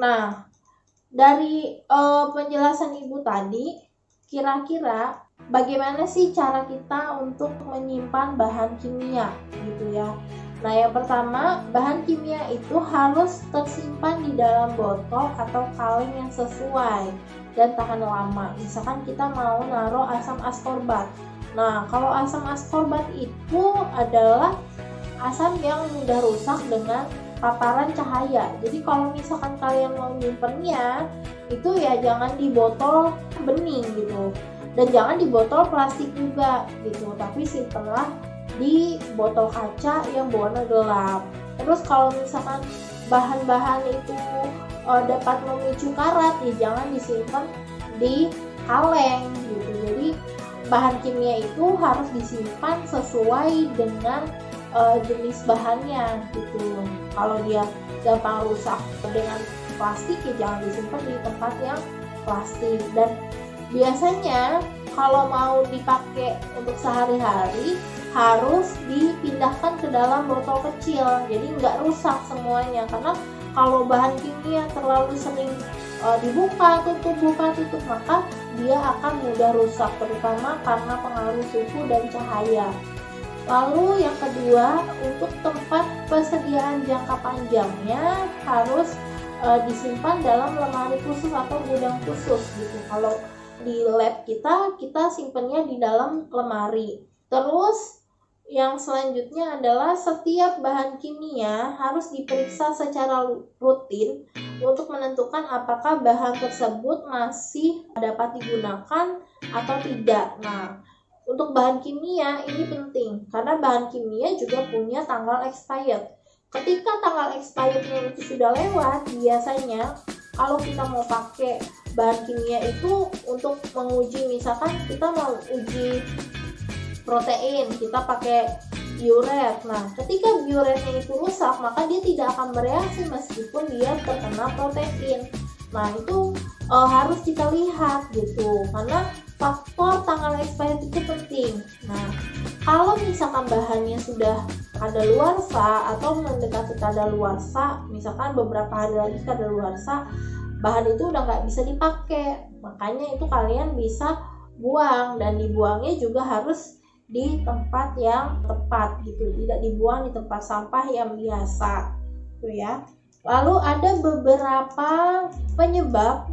Nah, dari penjelasan Ibu tadi, kira-kira bagaimana sih cara kita untuk menyimpan bahan kimia gitu ya. Nah, yang pertama, bahan kimia itu harus tersimpan di dalam botol atau kaleng yang sesuai dan tahan lama. Misalkan kita mau naruh asam askorbat. Nah, kalau asam askorbat itu adalah asam yang mudah rusak dengan paparan cahaya. Jadi kalau misalkan kalian mau nyimpennya, itu ya jangan di botol bening gitu, dan jangan di botol plastik juga gitu, tapi simpenlah di botol kaca yang berwarna gelap. Terus kalau misalkan bahan-bahan itu dapat memicu karat, ya jangan disimpan di kaleng gitu. Jadi bahan kimia itu harus disimpan sesuai dengan jenis bahannya gitu. Kalau dia gampang rusak dengan plastik, ya jangan disimpan di tempat yang plastik. Dan biasanya kalau mau dipakai untuk sehari-hari harus dipindahkan ke dalam botol kecil, jadi nggak rusak semuanya. Karena kalau bahan kimia terlalu sering dibuka tutup, maka dia akan mudah rusak, terutama karena pengaruh suhu dan cahaya. Lalu yang kedua, untuk tempat persediaan jangka panjangnya harus disimpan dalam lemari khusus atau gudang khusus gitu. Kalau di lab kita simpennya di dalam lemari. Terus yang selanjutnya adalah setiap bahan kimia harus diperiksa secara rutin untuk menentukan apakah bahan tersebut masih dapat digunakan atau tidak. Nah, untuk bahan kimia ini penting karena bahan kimia juga punya tanggal expired. Ketika tanggal expirednya itu sudah lewat, biasanya kalau kita mau pakai bahan kimia itu untuk menguji, misalkan kita mau uji protein, kita pakai biuret. Nah, ketika biuretnya itu rusak, maka dia tidak akan bereaksi meskipun dia terkena protein. Nah, itu harus kita lihat gitu, karena faktor tanggal expired itu penting. Nah, kalau misalkan bahannya sudah kadaluarsa atau mendekati kadaluarsa, misalkan beberapa hari lagi kadaluarsa, bahan itu udah nggak bisa dipakai. Makanya itu kalian bisa buang, dan dibuangnya juga harus di tempat yang tepat gitu, tidak dibuang di tempat sampah yang biasa gitu ya. Lalu ada beberapa penyebab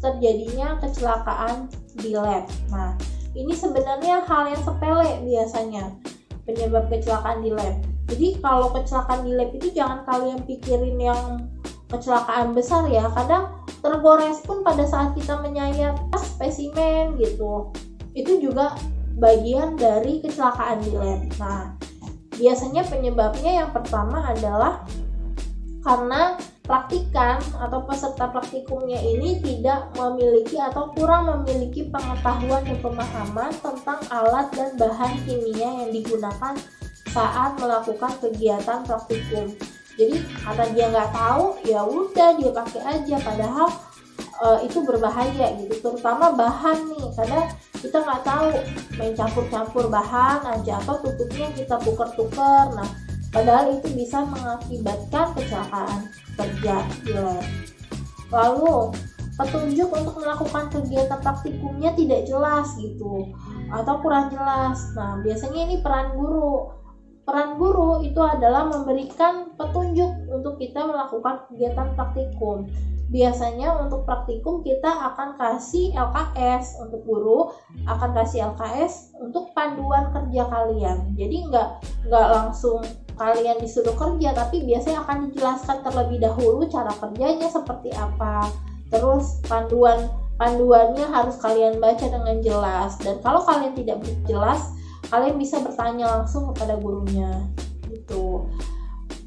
terjadinya kecelakaan di lab. Nah, ini sebenarnya hal yang sepele biasanya, penyebab kecelakaan di lab. Jadi kalau kecelakaan di lab itu jangan kalian pikirin yang kecelakaan besar ya. Kadang tergores pun pada saat kita menyayat spesimen gitu, itu juga bagian dari kecelakaan di lab. Nah, biasanya penyebabnya yang pertama adalah karena praktikan atau peserta praktikumnya ini tidak memiliki atau kurang memiliki pengetahuan dan pemahaman tentang alat dan bahan kimia yang digunakan saat melakukan kegiatan praktikum. Jadi karena dia nggak tahu, ya udah dia pakai aja, padahal itu berbahaya gitu, terutama bahan nih, karena kita nggak tahu, main campur-campur bahan aja atau tutupnya kita tuker-tuker. Nah, padahal itu bisa mengakibatkan kecelakaan kerja di lab. Lalu petunjuk untuk melakukan kegiatan praktikumnya tidak jelas gitu, atau kurang jelas. Nah, biasanya ini peran guru. Peran guru itu adalah memberikan petunjuk untuk kita melakukan kegiatan praktikum. Biasanya untuk praktikum kita akan kasih LKS, untuk guru akan kasih LKS untuk panduan kerja kalian. Jadi nggak langsung kalian disuruh kerja, tapi biasanya akan dijelaskan terlebih dahulu cara kerjanya seperti apa. Terus panduannya harus kalian baca dengan jelas, dan kalau kalian tidak jelas, kalian bisa bertanya langsung kepada gurunya gitu.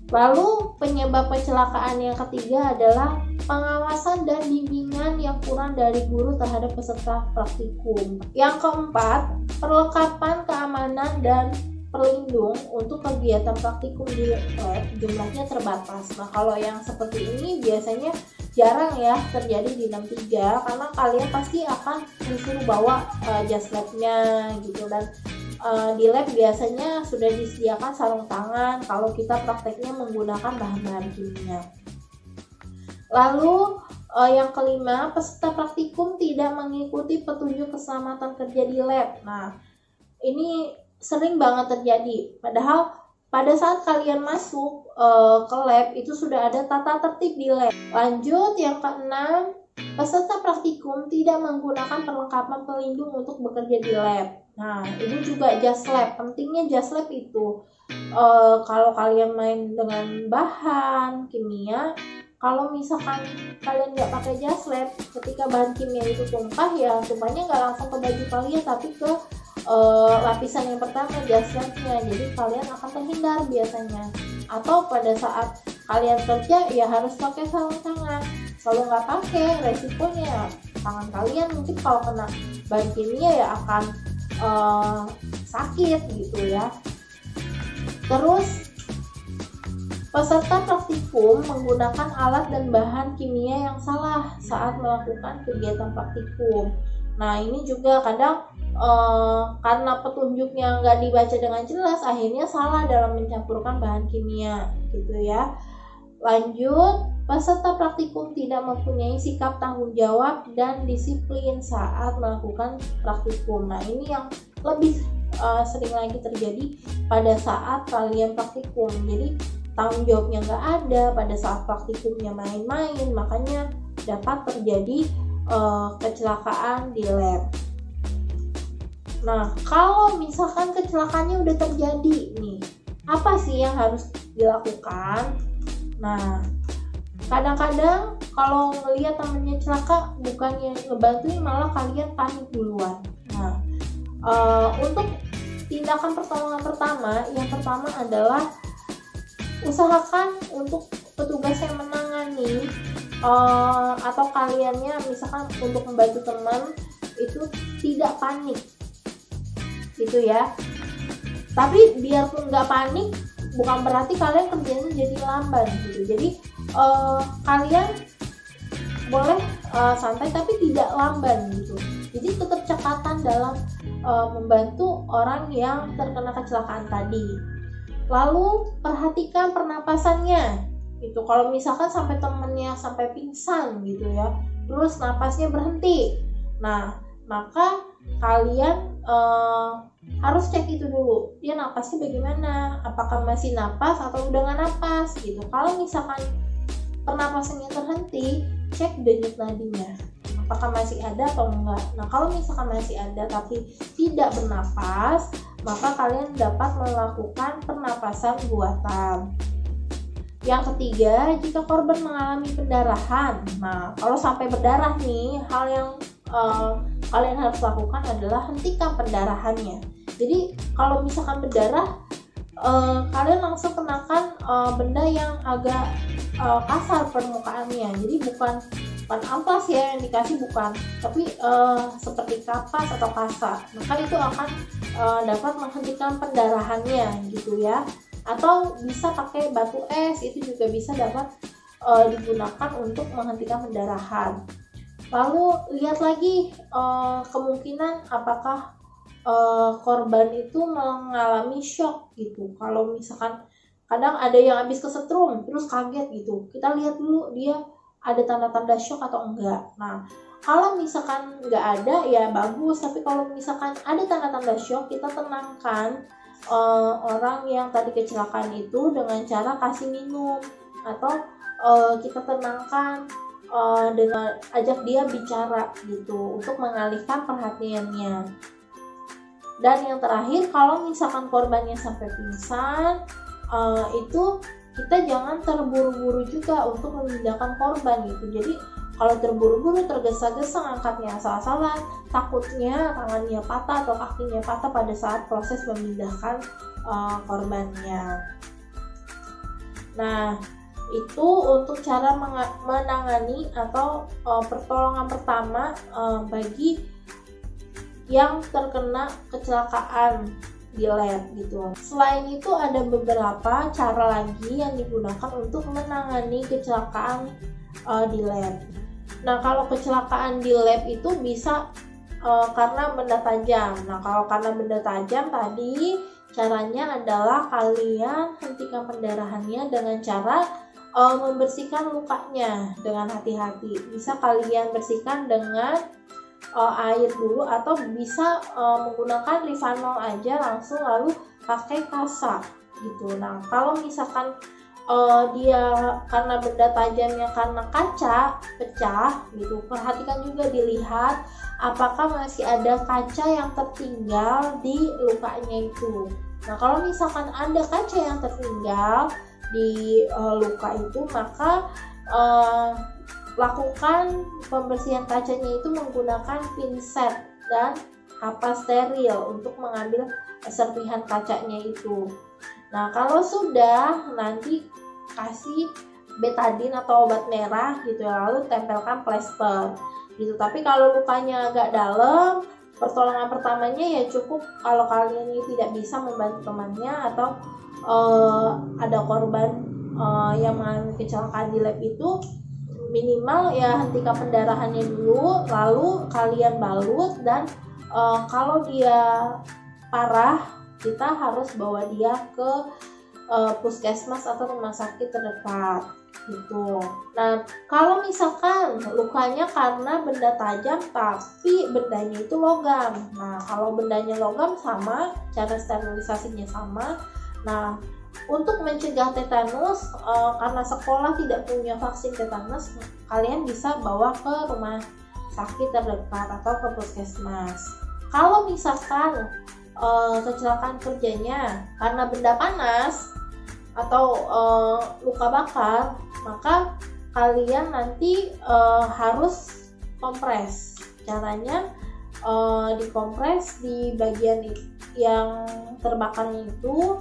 Lalu penyebab kecelakaan yang ketiga adalah pengawasan dan bimbingan yang kurang dari guru terhadap peserta praktikum. Yang keempat, perlengkapan keamanan dan pelindung untuk kegiatan praktikum di lab jumlahnya terbatas. Nah, kalau yang seperti ini biasanya jarang ya terjadi di 63, karena kalian pasti akan disuruh bawa jas labnya gitu, dan di lab biasanya sudah disediakan sarung tangan kalau kita prakteknya menggunakan bahan-bahan kimia. Lalu yang kelima, peserta praktikum tidak mengikuti petunjuk keselamatan kerja di lab. Nah, ini sering banget terjadi. Padahal pada saat kalian masuk ke lab itu sudah ada tata tertib di lab. Lanjut, yang keenam, peserta praktikum tidak menggunakan perlengkapan pelindung untuk bekerja di lab. Nah, ini juga jas lab. Pentingnya jas lab itu kalau kalian main dengan bahan kimia, kalau misalkan kalian nggak pakai jas lab, ketika bahan kimia itu tumpah, ya tumpahnya nggak langsung ke baju kalian, tapi ke lapisan yang pertama, jas labnya. Jadi kalian akan terhindar biasanya. Atau pada saat kalian kerja, ya harus pakai sarung tangan. Kalau nggak pakai, resikonya tangan kalian mungkin kalau kena bahan kimia ya akan sakit gitu ya. Terus peserta praktikum menggunakan alat dan bahan kimia yang salah saat melakukan kegiatan praktikum. Nah, ini juga kadang karena petunjuknya nggak dibaca dengan jelas, akhirnya salah dalam mencampurkan bahan kimia gitu ya. Lanjut, peserta praktikum tidak mempunyai sikap tanggung jawab dan disiplin saat melakukan praktikum. Nah, ini yang lebih sering lagi terjadi pada saat kalian praktikum. Jadi tanggung jawabnya nggak ada, pada saat praktikumnya main-main, makanya dapat terjadi kecelakaan di lab. Nah, kalau misalkan kecelakaannya udah terjadi nih, apa sih yang harus dilakukan? Nah, kadang-kadang kalau ngelihat temennya celaka, bukannya ngebantuin, malah kalian panik duluan. Nah, untuk tindakan pertolongan pertama, yang pertama adalah usahakan untuk petugas yang menangani atau kaliannya misalkan untuk membantu teman itu tidak panik gitu ya. Tapi biarpun nggak panik, bukan berarti kalian kerjanya jadi lamban gitu. Jadi kalian boleh santai tapi tidak lamban gitu. Jadi tetap cekatan dalam membantu orang yang terkena kecelakaan tadi. Lalu perhatikan pernapasannya gitu. Kalau misalkan sampai temennya sampai pingsan gitu ya, terus napasnya berhenti, nah maka kalian harus cek itu dulu, dia napasnya bagaimana, apakah masih napas atau udah nggak napas gitu. Kalau misalkan pernapasannya terhenti, cek denyut nadinya, apakah masih ada atau enggak. Nah, kalau misalkan masih ada tapi tidak bernapas, maka kalian dapat melakukan pernapasan buatan. Yang ketiga, jika korban mengalami pendarahan. Nah, kalau sampai berdarah nih, hal yang kalian harus lakukan adalah hentikan pendarahannya. Jadi kalau misalkan berdarah, kalian langsung kenakan benda yang agak kasar permukaannya. Jadi bukan amplas ya yang dikasih, bukan, tapi seperti kapas atau kasa. Maka itu akan dapat menghentikan pendarahannya gitu ya. Atau bisa pakai batu es, itu juga bisa dapat digunakan untuk menghentikan pendarahan. Lalu lihat lagi kemungkinan apakah korban itu mengalami shock gitu. Kalau misalkan kadang ada yang habis kesetrum terus kaget gitu, kita lihat dulu dia ada tanda-tanda shock atau enggak. Nah, kalau misalkan nggak ada ya bagus, tapi kalau misalkan ada tanda-tanda shock, kita tenangkan orang yang tadi kecelakaan itu dengan cara kasih minum, atau kita tenangkan dengan ajak dia bicara gitu untuk mengalihkan perhatiannya. Dan yang terakhir, kalau misalkan korbannya sampai pingsan, itu kita jangan terburu-buru juga untuk memindahkan korban gitu. Jadi kalau terburu-buru, tergesa-gesa ngangkatnya asal-asalan, takutnya tangannya patah atau kakinya patah pada saat proses memindahkan korbannya. Nah, itu untuk cara menangani atau pertolongan pertama bagi yang terkena kecelakaan di lab gitu. Selain itu ada beberapa cara lagi yang digunakan untuk menangani kecelakaan di lab. Nah, kalau kecelakaan di lab itu bisa karena benda tajam. Nah, kalau karena benda tajam tadi caranya adalah kalian hentikan pendarahannya dengan cara membersihkan lukanya dengan hati-hati. Bisa kalian bersihkan dengan air dulu, atau bisa menggunakan Livanol aja langsung lalu pakai kasa gitu. Nah kalau misalkan dia karena benda tajamnya karena kaca pecah gitu, perhatikan juga, dilihat apakah masih ada kaca yang tertinggal di lukanya itu. Nah kalau misalkan ada kaca yang tertinggal di luka itu, maka lakukan pembersihan kacanya itu menggunakan pinset dan kapas steril untuk mengambil serpihan kacanya itu. Nah kalau sudah, nanti kasih betadine atau obat merah gitu, lalu tempelkan plester gitu. Tapi kalau lukanya agak dalam, pertolongan pertamanya ya cukup kalau kalian ini tidak bisa membantu temannya atau ada korban yang mengalami kecelakaan di lab itu, minimal ya hentikan pendarahannya dulu, lalu kalian balut, dan kalau dia parah kita harus bawa dia ke puskesmas atau rumah sakit terdekat gitu. Nah kalau misalkan lukanya karena benda tajam tapi bendanya itu logam, nah kalau bendanya logam sama, cara sterilisasinya sama. Nah untuk mencegah tetanus, karena sekolah tidak punya vaksin tetanus, kalian bisa bawa ke rumah sakit terdekat atau ke puskesmas. Kalau misalkan kecelakaan kerjanya karena benda panas atau luka bakar, maka kalian nanti harus kompres. Caranya dikompres di bagian yang terbakarnya itu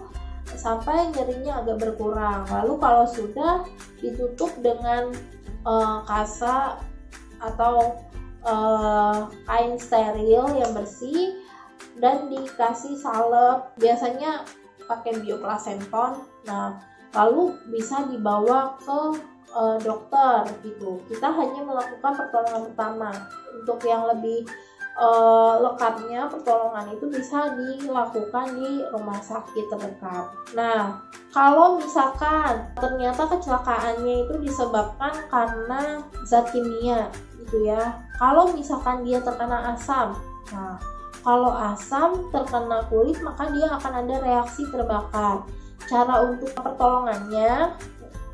sampai nyerinya agak berkurang. Lalu kalau sudah, ditutup dengan kasa atau kain steril yang bersih dan dikasih salep, biasanya pakai bioplasenton. Nah lalu bisa dibawa ke dokter gitu. Kita hanya melakukan pertolongan pertama. Untuk yang lebih lengkapnya pertolongan itu bisa dilakukan di rumah sakit terdekat. Nah kalau misalkan ternyata kecelakaannya itu disebabkan karena zat kimia gitu ya, kalau misalkan dia terkena asam, nah kalau asam terkena kulit maka dia akan ada reaksi terbakar. Cara untuk pertolongannya,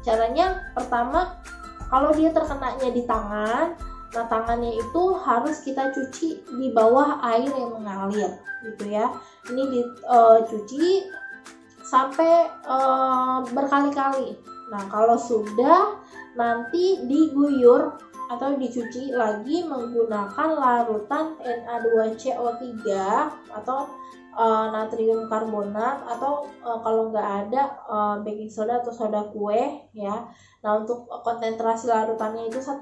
caranya pertama, kalau dia terkenanya di tangan, nah tangannya itu harus kita cuci di bawah air yang mengalir gitu ya. Ini dicuci sampai berkali-kali. Nah kalau sudah, nanti diguyur atau dicuci lagi menggunakan larutan Na2CO3 atau natrium karbonat, atau kalau nggak ada baking soda atau soda kue ya. Nah untuk konsentrasi larutannya itu 1%.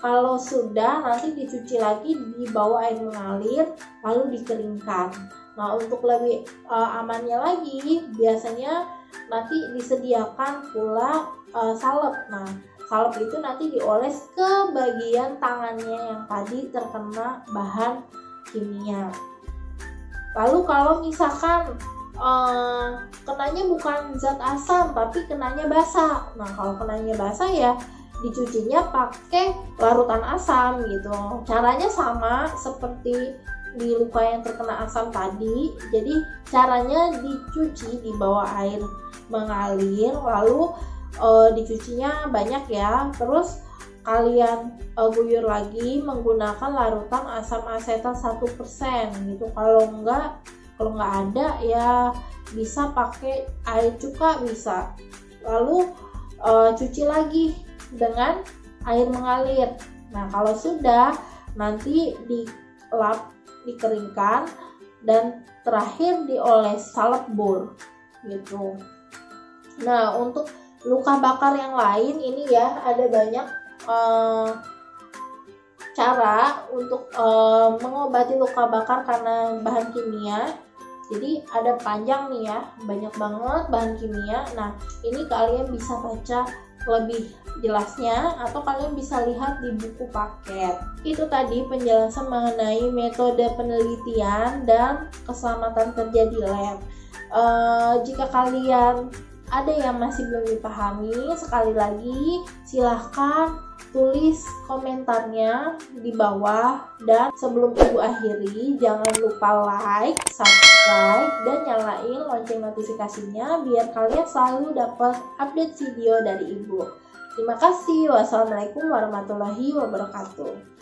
Kalau sudah, nanti dicuci lagi di bawah air mengalir lalu dikeringkan. Nah untuk lebih amannya lagi, biasanya nanti disediakan pula salep. Nah salep itu nanti dioles ke bagian tangannya yang tadi terkena bahan kimia. Lalu kalau misalkan kenanya bukan zat asam tapi kenanya basah, nah kalau kenanya basah ya dicucinya pakai larutan asam gitu. Caranya sama seperti di luka yang terkena asam tadi. Jadi caranya dicuci di bawah air mengalir, lalu dicucinya banyak ya. Terus kalian guyur lagi menggunakan larutan asam asetat 1% gitu. Kalau nggak ada ya bisa pakai air cuka bisa. Lalu cuci lagi dengan air mengalir. Nah kalau sudah, nanti dilap, dikeringkan, dan terakhir dioles salep bor gitu. Nah untuk luka bakar yang lain ini ya ada banyak cara untuk mengobati luka bakar karena bahan kimia. Jadi ada panjang nih ya, banyak banget bahan kimia. Nah ini kalian bisa baca lebih jelasnya atau kalian bisa lihat di buku paket. Itu tadi penjelasan mengenai metode penelitian dan keselamatan kerja di lab. Jika kalian ada yang masih belum dipahami, sekali lagi silahkan tulis komentarnya di bawah. Dan sebelum Ibu akhiri, jangan lupa like, subscribe, dan nyalain lonceng notifikasinya biar kalian selalu dapat update video dari Ibu. Terima kasih. Wassalamualaikum warahmatullahi wabarakatuh.